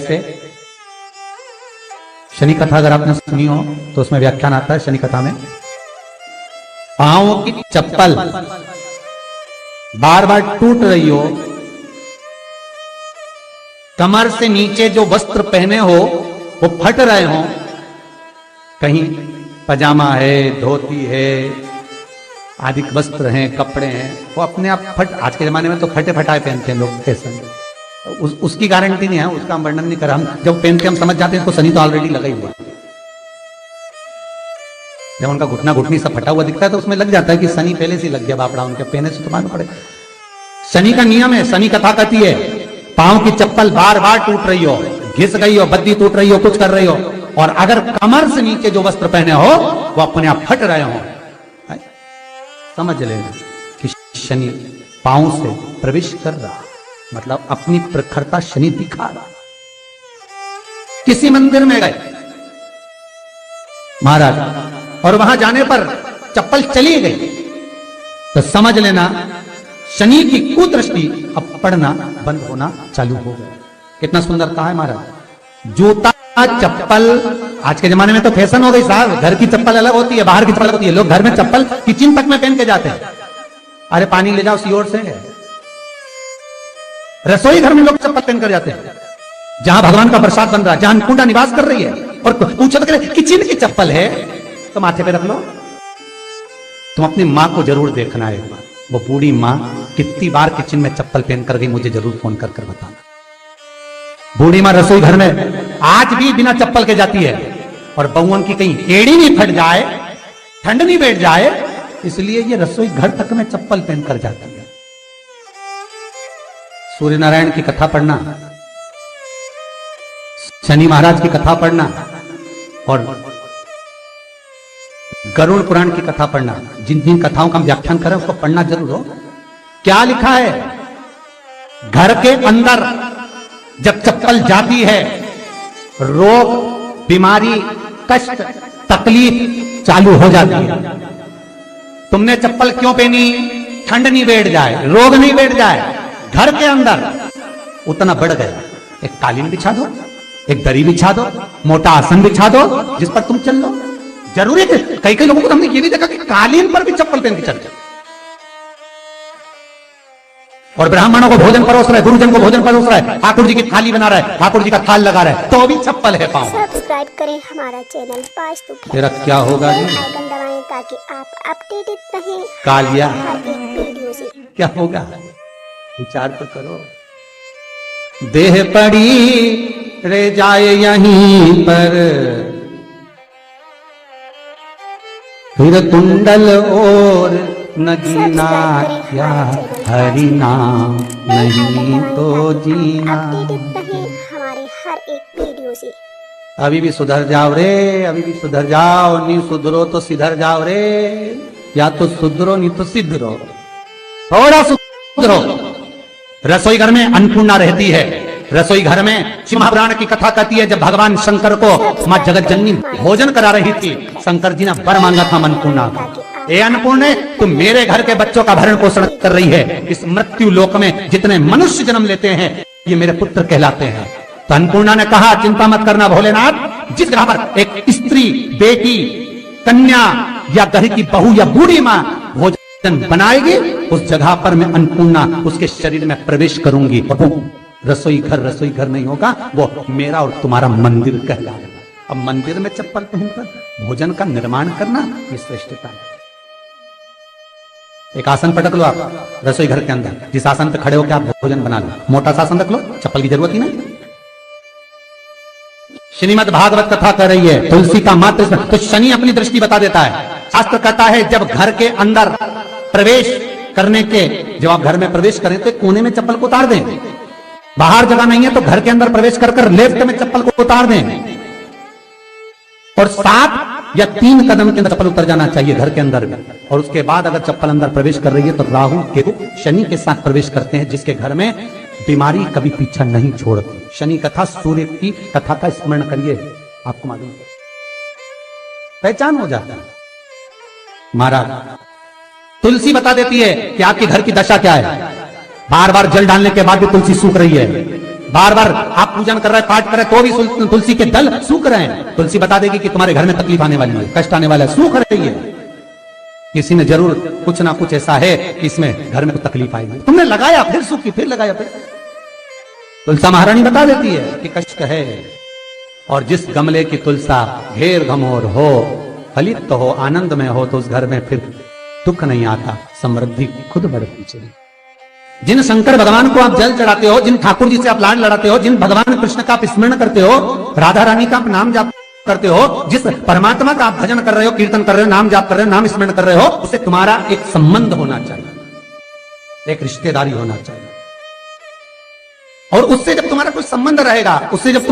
कैसे? शनि कथा अगर आपने सुनी हो तो उसमें व्याख्यान आता है शनि कथा में, पांवों की चप्पल बार बार टूट रही हो, कमर से नीचे जो वस्त्र पहने हो वो फट रहे हो, कहीं पजामा है, धोती है, आदि वस्त्र हैं, कपड़े हैं, वो अपने आप फट, आज के जमाने में तो फटे फटाए पहनते हैं लोग फैशन, उसकी गारंटी नहीं है, उसका हम वर्णन नहीं कर रहा। हम जब पहनते हम समझ जाते हैं इसको शनि तो ऑलरेडी लगा ही हुआ। जब उनका घुटना घुटनी सब फटा हुआ दिखता है तो उसमें लग जाता है कि शनि पहले से लग गया बापड़ा, उनके पहने से तो मालूम पड़ेगा। शनि का नियम है, शनि कथा कहती है पांव की चप्पल बार बार टूट रही हो, घिस गई हो, बद्दी टूट रही हो, कुछ कर रही हो, और अगर कमर से नीचे जो वस्त्र पहने हो वो अपने आप फट रहे हो, समझ लेना कि शनि पांव से प्रवेश कर रहा, मतलब अपनी प्रखरता शनि दिखा रहा। किसी मंदिर में गए महाराज और वहां जाने पर चप्पल चली गई तो समझ लेना शनि की कुदृष्टि अब पड़ना बंद होना चालू हो गया। कितना सुंदर कहा है महाराज। जूता चप्पल आज के जमाने में तो फैशन हो गई साहब, घर की चप्पल अलग होती है, बाहर की चप्पल होती है। लोग घर में चप्पल किचन तक में पहन के जाते हैं। अरे पानी ले जाओ सीओर से, रसोई घर में लोग चप्पल पहन कर जाते हैं, जहां भगवान का प्रसाद बन रहा है, जहां अन्नपूर्णा निवास कर रही है, और पूछो तो किचन की चप्पल है तो माथे पे रख लो। तुम अपनी मां को जरूर देखना है एक बार, वो बूढ़ी मां कितनी बार किचन में चप्पल पहन कर गई, मुझे जरूर फोन कर बताना। बूढ़ी मां रसोई घर में आज भी बिना चप्पल के जाती है, और बहुओं की कहीं एड़ी नहीं फट जाए, ठंड नहीं बैठ जाए, इसलिए ये रसोई घर तक में चप्पल पहन कर जाती है। सूर्य नारायण की कथा पढ़ना, शनि महाराज की कथा पढ़ना, और गरुड़ पुराण की कथा पढ़ना, जिन जिन कथाओं का हम व्याख्यान करें उसको पढ़ना जरूर हो। क्या लिखा है? घर के अंदर जब चप्पल जाती है, रोग, बीमारी, कष्ट, तकलीफ चालू हो जाती है। तुमने चप्पल क्यों पहनी? ठंड नहीं बैठ जाए, रोग नहीं बैठ जाए। घर के अंदर उतना बढ़ गया, एक कालीन बिछा दो, एक दरी बिछा दो, मोटा आसन बिछा दो, जिस पर तुम चल लो। जरूरी है, कई कई लोगों को हमने ये भी देखा कि कालीन पर भी चप्पल पहन के चलते, और ब्राह्मणों को भोजन परोस रहा है, गुरुजन को भोजन परोस रहा है, ठाकुर जी की थाली बना रहा है, ठाकुर जी का थाल लगा रहा है, तो भी चप्पल है पांव। सब्सक्राइब करें हमारा चैनल पास्तु। तेरा क्या होगा जी? आइकन दबाएं ताकि आप अपडेटेड रहें कालिया हर एक वीडियो से। क्या होगा विचार तो करो। देह पड़ी रे जाए यहीं पर, फिर कुंडल और नगीना क्या हरि नाम नहीं तो जीना। हमारे हर एक वीडियो से। अभी भी सुधर जाओ रे, अभी भी सुधर जाओ, नहीं सुधरो तो सिधर जाओ रे, या तो सुधरो नहीं तो सिधरो, थोड़ा सुधरो। रसोई घर में अन्नपूर्णा रहती है, रसोई घर में शिव महापुराण की कथा कहती है जब भगवान शंकर को मां जगत जननी भोजन करा रही थी, शंकर जी ने वर मांगा था अन्नपूर्णा, ए अन्नपूर्णे तुम मेरे घर के बच्चों का भरण पोषण कर रही है, इस मृत्यु लोक में जितने मनुष्य जन्म लेते हैं ये मेरे पुत्र कहलाते हैं। तो अन्नपूर्णा ने कहा चिंता मत करना भोलेनाथ, जिस जगह पर एक स्त्री, बेटी, कन्या या घर की बहू या बूढ़ी मां भोजन बनाएगी, उस जगह पर मैं अन्नपूर्णा उसके शरीर में प्रवेश करूंगी, और वो रसोई घर नहीं होगा, वो मेरा और तुम्हारा मंदिर कहलाएगा। अब मंदिर में चप्पल पहनकर भोजन का निर्माण करना ये श्रेष्ठता है। एक आसन पटक लो आप रसोई घर के अंदर, जिस आसन पे खड़े होकर आप भोजन बना लो, मोटा सा आसन रख लो, चप्पल की जरूरत ही नहीं। श्रीमद् भागवत कथा कर रही है तुलसी का मात्र, तो शनि अपनी दृष्टि बता देता है। शास्त्र कहता है जब घर के अंदर प्रवेश करने के, जब आप घर में प्रवेश करें तो कोने में चप्पल को उतार दें, बाहर जगह नहीं है तो घर के अंदर प्रवेश कर लेफ्ट में चप्पल को उतार दें, और 7 या 3 कदम के अंदर चप्पल उतर जाना चाहिए घर के अंदर में। और उसके बाद अगर चप्पल अंदर प्रवेश कर रही है तो राहु केतु शनि के साथ प्रवेश करते हैं, जिसके घर में बीमारी कभी पीछा नहीं छोड़ती। शनि कथा सूर्य की कथा का स्मरण करिए, आपको मालूम पहचान हो जाता है। महाराज तुलसी बता देती है कि आपके घर की दशा क्या है, बार बार जल डालने के बाद भी तुलसी सूख रही है, बार बार आप पूजन कर रहे हैं, पाठ कर रहे हैं, तो भी तुलसी के दल सूख रहे हैं। तुलसी बता देगी कि तुम्हारे घर में तकलीफ आने वाली है, कष्ट आने वाला है, सूख रही है। किसी ने जरूर कुछ ना कुछ ऐसा है कि इसमें घर में कुछ तकलीफ आएगी। तुमने लगाया, फिर सूखी, फिर लगाया, फिर। तुलसा महारानी बता देती है कि कष्ट है। और जिस गमले की तुलसा घेर घमोर हो, फलित हो, आनंदमय हो, तो उस घर में फिर दुख नहीं आता, समृद्धि खुद बढ़ती चली। जिन शंकर भगवान को आप जल चढ़ाते हो, जिन ठाकुर जी से आप लाड लड़ाते हो, जिन भगवान कृष्ण का आप स्मरण करते हो, राधा रानी का आप नाम जाप करते हो, जिस परमात्मा का आप भजन कर रहे हो, कीर्तन कर रहे हो, नाम जाप कर रहे हो, नाम स्मरण कर रहे हो, उससे तुम्हारा एक संबंध होना चाहिए, एक रिश्तेदारी होना चाहिए। और उससे जब तुम्हारा कोई संबंध रहेगा, उससे जब